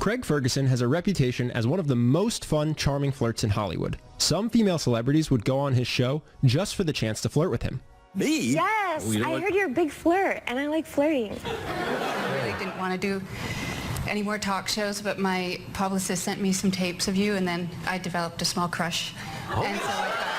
Craig Ferguson has a reputation as one of the most fun, charming flirts in Hollywood. Some female celebrities would go on his show just for the chance to flirt with him. Me? Yes, I heard you're a big flirt, and I like flirting. I really didn't want to do any more talk shows, but my publicist sent me some tapes of you, and then I developed a small crush. And so I thought...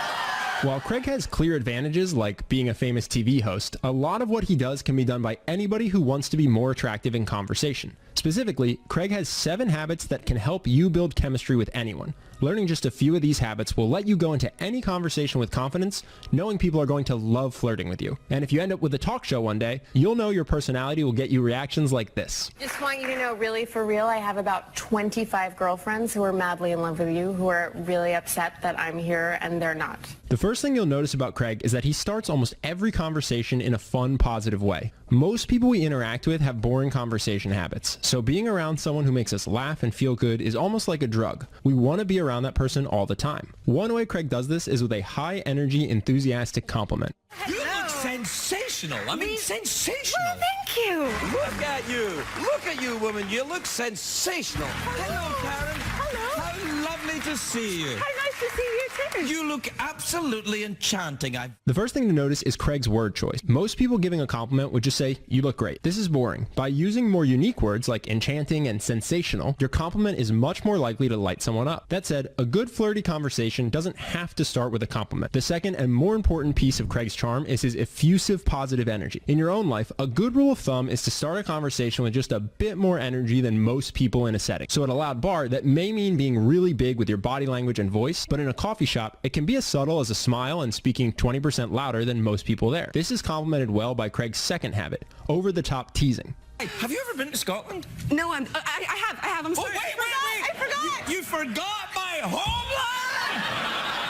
While Craig has clear advantages like being a famous TV host, a lot of what he does can be done by anybody who wants to be more attractive in conversation. Specifically, Craig has 7 habits that can help you build chemistry with anyone. Learning just a few of these habits will let you go into any conversation with confidence, knowing people are going to love flirting with you. And if you end up with a talk show one day, you'll know your personality will get you reactions like this. Just want you to know, really, for real, I have about 25 girlfriends who are madly in love with you, who are really upset that I'm here and they're not. The first thing you'll notice about Craig is that he starts almost every conversation in a fun, positive way. Most people we interact with have boring conversation habits, so being around someone who makes us laugh and feel good is almost like a drug. We want to be around that person all the time. One way Craig does this is with a high-energy, enthusiastic compliment. You look sensational. I mean, sensational. Well, thank you. Look at you. Look at you, woman. You look sensational. Hello, Karen. Hello. How lovely to see you. How nice to see you, too. You look absolutely enchanting. The first thing to notice is Craig's word choice. Most people giving a compliment would just say, "You look great." This is boring. By using more unique words like enchanting and sensational, your compliment is much more likely to light someone up. That said, a good flirty conversation doesn't have to start with a compliment. The second and more important piece of Craig's charm is his effusive positive energy. In your own life, a good rule of thumb is to start a conversation with just a bit more energy than most people in a setting. So at a loud bar, that may mean being really big with your body language and voice, but in a coffee shop, it can be as subtle as a smile and speaking 20% louder than most people there. This is complemented well by Craig's second habit, over-the-top teasing. Hey, have you ever been to Scotland? No, I have. I'm sorry. Oh, wait. I forgot. You forgot my homeland?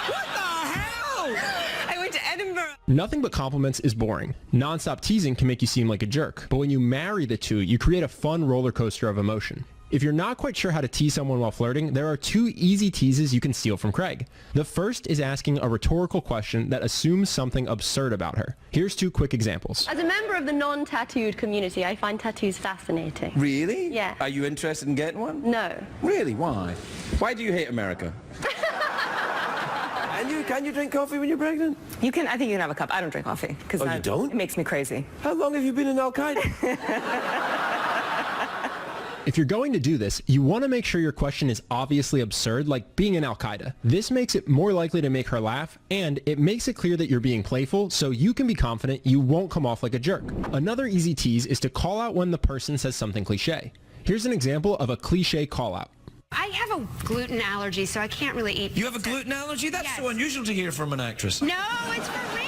What the hell? I went to Edinburgh. Nothing but compliments is boring. Non-stop teasing can make you seem like a jerk, but when you marry the two, you create a fun roller coaster of emotion. If you're not quite sure how to tease someone while flirting, there are 2 easy teases you can steal from Craig. The first is asking a rhetorical question that assumes something absurd about her. Here's 2 quick examples. As a member of the non-tattooed community, I find tattoos fascinating. Really? Yeah. Are you interested in getting one? No. Really? Why? Why do you hate America? And can you drink coffee when you're pregnant? You can. I think you can have a cup. I don't drink coffee because you don't? It makes me crazy. How long have you been in Al-Qaeda? If you're going to do this, you want to make sure your question is obviously absurd, like being in Al-Qaeda. This makes it more likely to make her laugh, and it makes it clear that you're being playful, so you can be confident you won't come off like a jerk. Another easy tease is to call out when the person says something cliche. Here's an example of a cliche call out. I have a gluten allergy, so I can't really eat pizza. You have a gluten allergy? That's Yes. so unusual to hear from an actress. No, it's for real.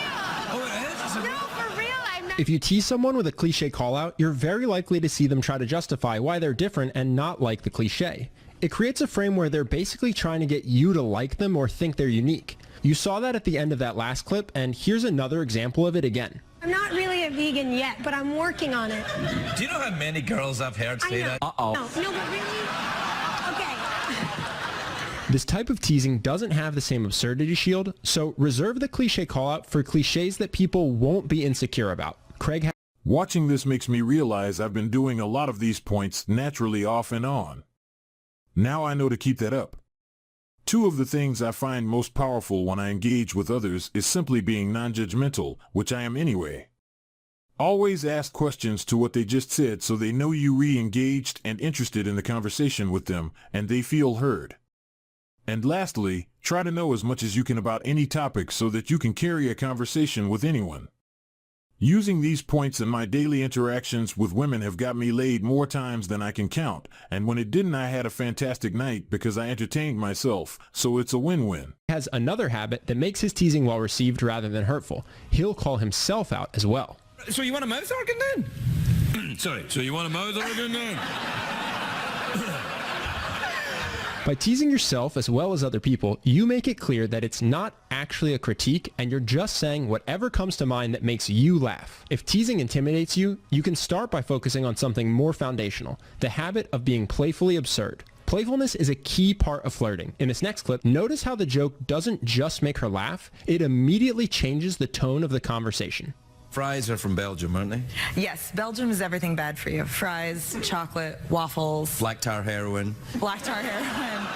Oh, it is? Is it No, real? for real. I'm not. If you tease someone with a cliche call out, you're very likely to see them try to justify why they're different and not like the cliche. It creates a frame where they're basically trying to get you to like them or think they're unique. You saw that at the end of that last clip, and here's another example of it again. I'm not really a vegan yet, but I'm working on it. Do you know how many girls I've heard say that? No, but really? Okay. This type of teasing doesn't have the same absurdity shield, so reserve the cliche call-out for cliches that people won't be insecure about. Craig Watching this makes me realize I've been doing a lot of these points naturally off and on. Now I know to keep that up. 2 of the things I find most powerful when I engage with others is simply being non-judgmental, which I am anyway. Always ask questions to what they just said so they know you re-engaged and interested in the conversation with them, and they feel heard. And lastly, try to know as much as you can about any topic so that you can carry a conversation with anyone. Using these points in my daily interactions with women have got me laid more times than I can count, and when it didn't, I had a fantastic night because I entertained myself, so it's a win-win. has another habit that makes his teasing well received rather than hurtful. He'll call himself out as well. So you want a mouth organ then? Sorry, so you want a mouth organ then? By teasing yourself as well as other people, you make it clear that it's not actually a critique and you're just saying whatever comes to mind that makes you laugh. If teasing intimidates you, you can start by focusing on something more foundational, the habit of being playfully absurd. Playfulness is a key part of flirting. In this next clip, notice how the joke doesn't just make her laugh, it immediately changes the tone of the conversation. Fries are from Belgium, aren't they? Yes, Belgium is everything bad for you. Fries, chocolate, waffles, Black tar heroin. black tar heroin.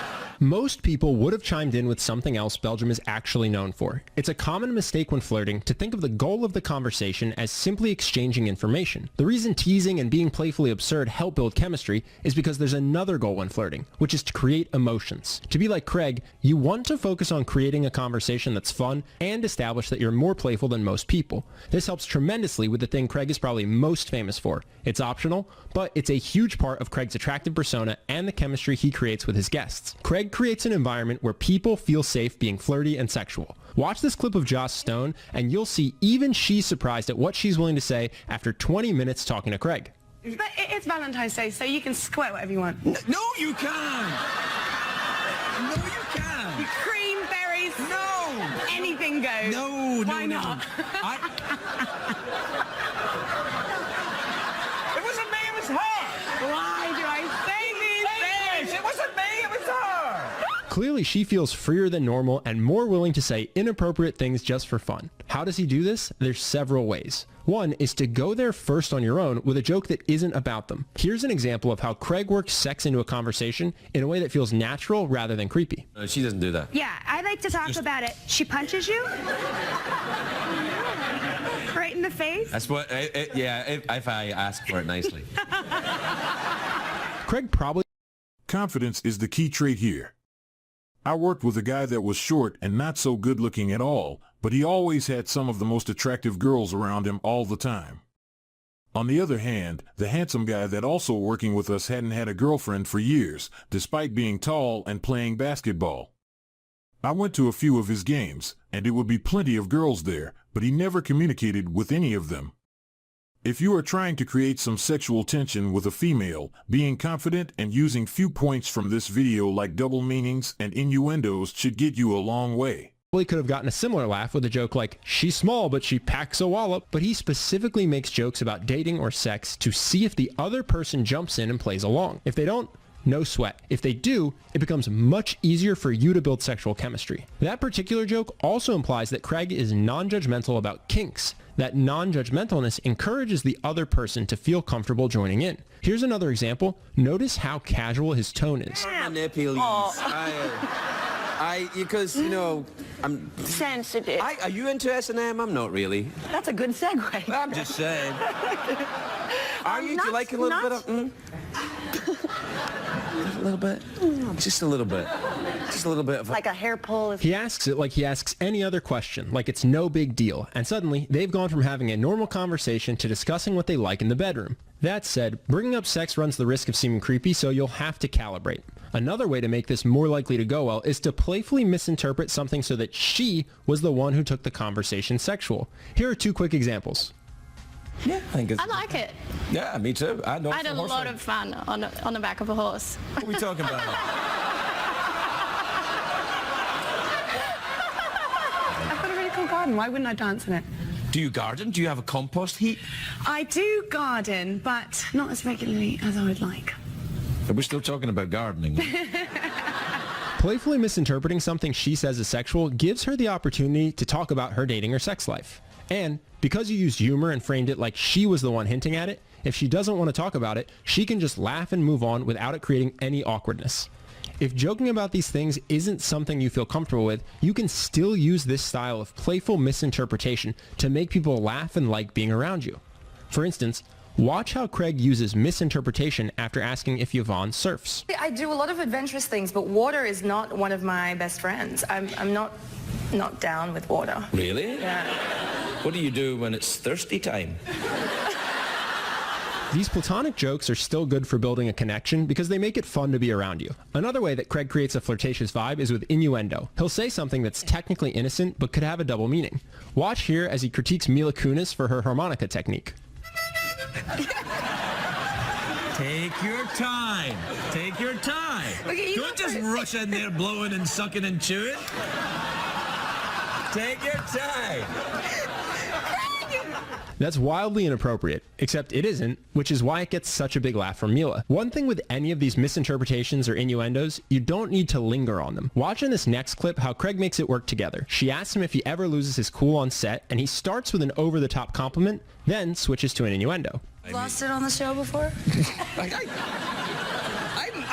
Most people would have chimed in with something else Belgium is actually known for. It's a common mistake when flirting to think of the goal of the conversation as simply exchanging information. The reason teasing and being playfully absurd help build chemistry is because there's another goal when flirting, which is to create emotions. To be like Craig, you want to focus on creating a conversation that's fun and establish that you're more playful than most people. This helps tremendously with the thing Craig is probably most famous for. It's optional, but it's a huge part of Craig's attractive persona and the chemistry he creates with his guests. Craig creates an environment where people feel safe being flirty and sexual. Watch this clip of Joss Stone and you'll see even she's surprised at what she's willing to say after 20 minutes talking to Craig. But it's Valentine's Day, so you can squirt whatever you want. No, you can't! No, you can't! Cream, berries. No! Anything goes. No, Why no, not? No. It wasn't me, it was her! Why do I say these things? It wasn't me, it was her! Clearly, she feels freer than normal and more willing to say inappropriate things just for fun. How does he do this? There's several ways. One is to go there first on your own with a joke that isn't about them. Here's an example of how Craig works sex into a conversation in a way that feels natural rather than creepy. No, she doesn't do that. Yeah, I like to talk about it. She punches you? Right in the face? That's what, if I ask for it nicely. Craig probably... Confidence is the key trait here. I worked with a guy that was short and not so good looking at all, but he always had some of the most attractive girls around him all the time. On the other hand, the handsome guy that also working with us hadn't had a girlfriend for years, despite being tall and playing basketball. I went to a few of his games, and it would be plenty of girls there, but he never communicated with any of them. If you are trying to create some sexual tension with a female, being confident and using few points from this video like double meanings and innuendos should get you a long way. He could have gotten a similar laugh with a joke like, she's small but she packs a wallop, but he specifically makes jokes about dating or sex to see if the other person jumps in and plays along. If they don't, no sweat. If they do, it becomes much easier for you to build sexual chemistry. That particular joke also implies that Craig is non-judgmental about kinks. That non-judgmentalness encourages the other person to feel comfortable joining in. Here's another example. Notice how casual his tone is. Because, you know, I'm... Sensitive. Are you into S&M? I'm not really. That's a good segue. I'm just saying. Are you? Do you like a little bit of... A little bit? Just a little bit. Just a little bit of... Like a hair pull. He asks it like he asks any other question, like it's no big deal, and suddenly they've gone from having a normal conversation to discussing what they like in the bedroom. That said, bringing up sex runs the risk of seeming creepy, so you'll have to calibrate. Another way to make this more likely to go well is to playfully misinterpret something so that she was the one who took the conversation sexual. Here are two quick examples. Yeah, I think it's... I like it. Yeah, me too. I had a lot of fun on the back of a horse. What are we talking about? I've got a really cool garden. Why wouldn't I dance in it? Do you garden? Do you have a compost heap? I do garden, but not as regularly as I would like. We're still talking about gardening. Playfully misinterpreting something she says is sexual gives her the opportunity to talk about her dating or sex life. And because you used humor and framed it like she was the one hinting at it, if she doesn't want to talk about it, she can just laugh and move on without it creating any awkwardness. If joking about these things isn't something you feel comfortable with, you can still use this style of playful misinterpretation to make people laugh and like being around you. For instance, watch how Craig uses misinterpretation after asking if Yvonne surfs. I do a lot of adventurous things, but water is not one of my best friends. I'm not down with water. Really? Yeah. What do you do when it's thirsty time? These platonic jokes are still good for building a connection because they make it fun to be around you. Another way that Craig creates a flirtatious vibe is with innuendo. He'll say something that's technically innocent but could have a double meaning. Watch here as he critiques Mila Kunis for her harmonica technique. Take your time. Take your time. Don't just rush in there blowing and sucking and chewing. Take your time. That's wildly inappropriate, except it isn't, which is why it gets such a big laugh from Mila. One thing with any of these misinterpretations or innuendos, you don't need to linger on them. Watch in this next clip how Craig makes it work together. She asks him if he ever loses his cool on set, and he starts with an over-the-top compliment, then switches to an innuendo. Lost it on the show before?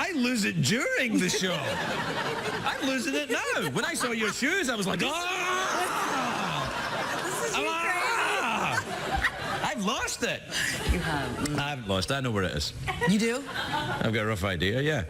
I lose it during the show. I'm losing it now. When I saw your shoes, I was like, I've lost it. You have. I haven't lost it. I know where it is. You do? I've got a rough idea, yeah.